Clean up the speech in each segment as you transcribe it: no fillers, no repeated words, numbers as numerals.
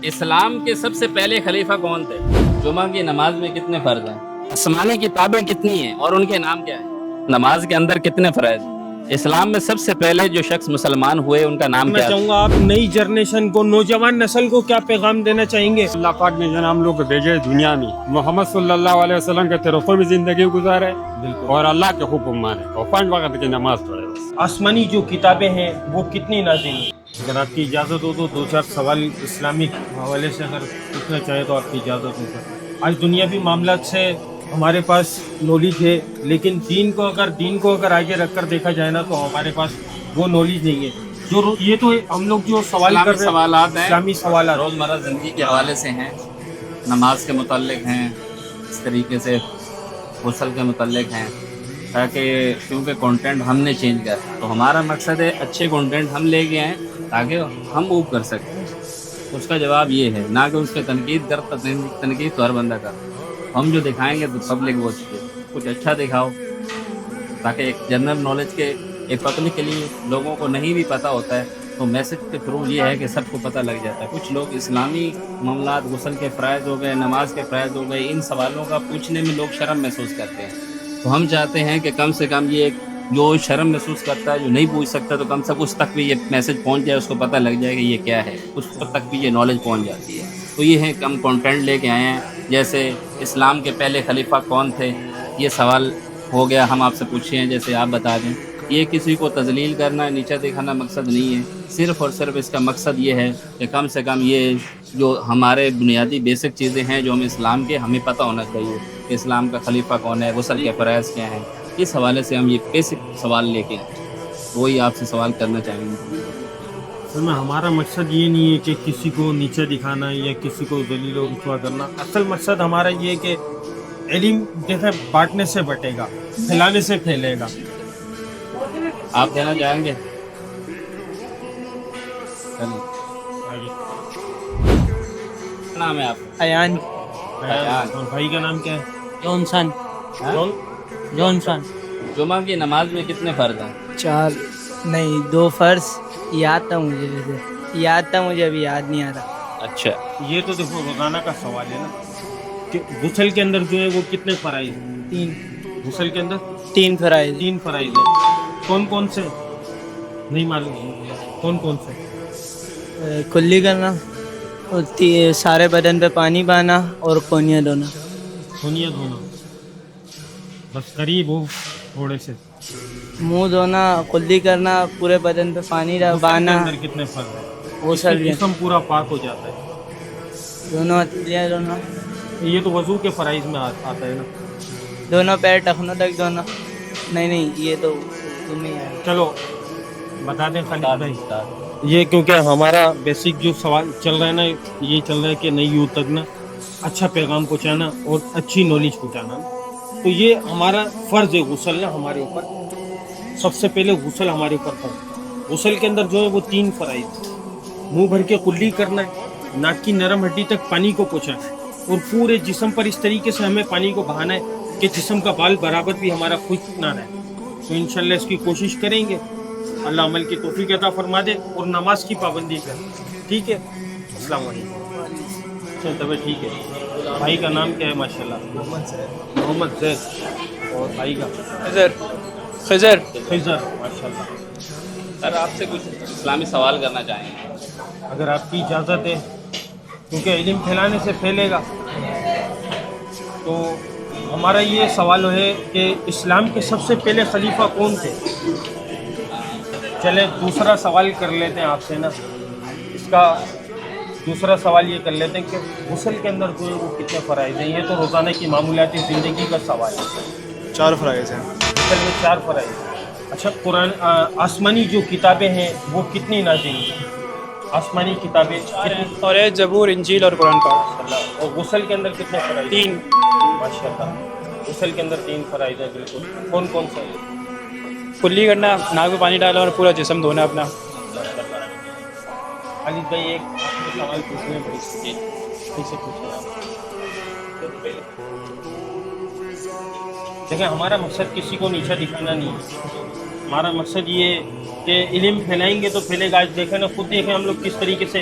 اسلام کے سب سے پہلے خلیفہ کون تھے؟ جمعہ کی نماز میں کتنے فرض ہیں؟ آسمانی کتابیں کتنی ہیں اور ان کے نام کیا ہیں؟ نماز کے اندر کتنے فرائض ہیں؟ اسلام میں سب سے پہلے جو شخص مسلمان ہوئے ان کا نام میں کیا چاہوں گا آپ نئی جنریشن کو، نوجوان نسل کو کیا پیغام دینا چاہیں گے؟ اللہ پاک نے جو ہم لوگ کو بھیجے دنیا میں محمد صلی اللہ علیہ وسلم کے طرفوں میں زندگی گزارے اور اللہ کے حکم مانے اور 5 وقت کی نماز پڑھے بس۔ آسمانی جو کتابیں ہیں وہ کتنی نازل ہیں؟ اگر آپ کی اجازت ہو تو 2-4 سوال اسلامک حوالے سے اگر پوچھنا چاہے تو آپ کی اجازت ہو سکتا۔ آج دنیاوی معاملات سے ہمارے پاس نالج ہے، لیکن دین کو اگر آگے رکھ کر دیکھا جائے نا تو ہمارے پاس وہ نالج نہیں ہے۔ جو یہ تو ہم لوگ جو سوال کر رہے ہیں سوالات ہیں اسلامی سوالات روزمرہ زندگی کے حوالے سے ہیں، نماز کے متعلق ہیں، اس طریقے سے غسل کے متعلق ہیں، تاکہ کیونکہ کنٹینٹ ہم نے چینج کیا تو ہمارا مقصد ہے اچھے کنٹینٹ ہم لے کے آئیں تاکہ ہم موو کر سکیں۔ اس کا جواب یہ ہے، نہ کہ اس پہ تنقید تو ہر بندہ کر، ہم جو دکھائیں گے تو پبلک وہ کچھ اچھا دکھاؤ تاکہ ایک جنرل نالج کے ایک پبلک کے لیے لوگوں کو نہیں بھی پتہ ہوتا ہے تو میسج کے تھرو یہ ہے کہ سب کو پتہ لگ جاتا ہے۔ کچھ لوگ اسلامی معاملات، غسل کے فرائض ہو گئے، نماز کے فرائض ہو گئے، ان سوالوں کا پوچھنے میں لوگ شرم محسوس کرتے ہیں، تو ہم چاہتے ہیں کہ کم سے کم یہ جو شرم محسوس کرتا ہے، جو نہیں پوچھ سکتا، تو کم سے کم اس تک بھی یہ میسج پہنچ جائے، اس کو پتہ لگ جائے کہ یہ کیا ہے، اس تک بھی یہ نالج پہنچ جاتی ہے۔ تو یہ ہے کہ ہم کنٹینٹ لے کے آئے ہیں، جیسے اسلام کے پہلے خلیفہ کون تھے، یہ سوال ہو گیا، ہم آپ سے پوچھے ہیں، جیسے آپ بتا دیں۔ یہ کسی کو تذلیل کرنا، نیچا دکھانا مقصد نہیں ہے، صرف اور صرف اس کا مقصد یہ ہے کہ کم سے کم یہ جو ہمارے بنیادی بیسک چیزیں ہیں جو ہم اسلام کے ہمیں پتہ ہونا چاہیے کہ اسلام کا خلیفہ کون ہے، غسل کے فرائض کیا ہیں، اس حوالے سے ہم یہ بیسک سوال لے کے وہی آپ سے سوال کرنا چاہیں گے۔ اصل میں ہمارا مقصد یہ نہیں ہے کہ کسی کو نیچا دکھانا یا کسی کو ذلیل و رسوا کرنا۔ اصل مقصد ہمارا یہ ہے کہ علم دیکھیں بانٹنے سے بٹے گا، پھیلانے سے پھیلے گا۔ آپ دینا چاہیں گے؟ کیا نام ہے آپ کا؟ ایان اور بھائی کا نام کیا ہے؟ جونسن کون؟ جونسن جمعہ کی نماز میں کتنے فرض ہیں؟ 4 نہیں 2 فرض یاد تھا مجھے، ویسے یاد تھا مجھے، ابھی یاد نہیں آ رہا۔ اچھا، یہ تو دیکھو روزانہ کا سوال ہے نا کہ غسل کے اندر جو ہے وہ کتنے فرائض ہیں؟ 3 غسل کے اندر 3 فرائض 3 فرائض ہیں۔ کون کون سے؟ نہیں معلوم کون کون سے؟ کلی کرنا اور سارے بدن پہ پانی بہانا اور کونیاں دھونا۔ سونیا دھونا، بس قریب ہو تھوڑے سے۔ منہ دھونا، کلی کرنا، پورے بدن پہ پانی غسل کے بہانا، اندر کتنے فرض ہیں؟ وہ اس سے سب جسم پورا پاک ہو جاتا ہے۔ دونوں ہتھیلیاں دھونا، یہ تو وضو کے فرائض میں آتا ہے نا۔ دونوں پیر ٹخنوں تک دھونا۔ نہیں یہ تو تمہیں ہی آیا۔ چلو بتا دیں خالد بھائی، یہ کیونکہ ہمارا بیسک جو سوال چل رہا ہے نا، یہ چل رہا ہے کہ نئی یوتھ تک نا اچھا پیغام پہنچانا اور اچھی نالج پہنچانا، تو یہ ہمارا فرض ہے۔ غسل نا ہمارے اوپر سب سے پہلے غسل ہمارے اوپر فرض۔ غسل کے اندر جو ہے وہ 3 فرائض، منہ بھر کے کلی کرنا ہے، ناک کی نرم ہڈی تک پانی کو پہنچانا ہے اور پورے جسم پر اس طریقے سے ہمیں پانی کو بہانا ہے کہ جسم کا بال برابر بھی ہمارا خشک نہ رہے۔ تو انشاءاللہ اس کی کوشش کریں گے، اللہ عمل کی توفیق عطا فرما دے اور نماز کی پابندی کریں، ٹھیک ہے؟ السلام علیکم۔ اچھا طبعا ٹھیک ہے۔ بھائی کا نام کیا ہے؟ ماشاءاللہ محمد زید، اور بھائی کا خضر خضر، ماشاءاللہ۔ سر آپ سے کچھ اسلامی سوال کرنا چاہیں گے؟ اگر آپ کی اجازت ہے، کیونکہ علم پھیلانے سے پھیلے گا، تو ہمارا یہ سوال ہے کہ اسلام کے سب سے پہلے خلیفہ کون تھے؟ چلے دوسرا سوال کر لیتے ہیں آپ سے نا، اس کا دوسرا سوال یہ کر لیتے ہیں کہ غسل کے اندر جو ہے وہ کتنے فرائض ہیں؟ یہ تو روزانہ کی معمولاتی زندگی کا سوال ہے۔ 4 فرائض ہیں۔ غسل میں 4 فرائض۔ اچھا قرآن آسمانی جو کتابیں ہیں وہ کتنی نازل ہیں؟ آسمانی کتابیں کتنی؟ اور زبور، انجیل اور قرآن پاک۔ ماشاءاللہ۔ اور غسل کے اندر کتنے فرائض؟ 3۔ ماشاءاللہ، غسل کے اندر 3 فرائض ہیں، بالکل۔ کون کون سے ہیں؟ کلی کرنا، ناک میں پانی ڈالا اور پورا جسم دھونا اپنا۔ خالد بھائی ایک سوال پوچھنے بڑی سے پوچھیں آپ۔ دیکھیں ہمارا مقصد کسی کو نیچا دکھانا نہیں ہے، ہمارا مقصد یہ ہے کہ علم پھیلائیں گے تو پھیلے گا۔ آج دیکھیں نا، خود دیکھیں ہم لوگ کس طریقے سے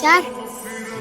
4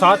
7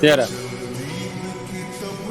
13,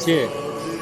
6,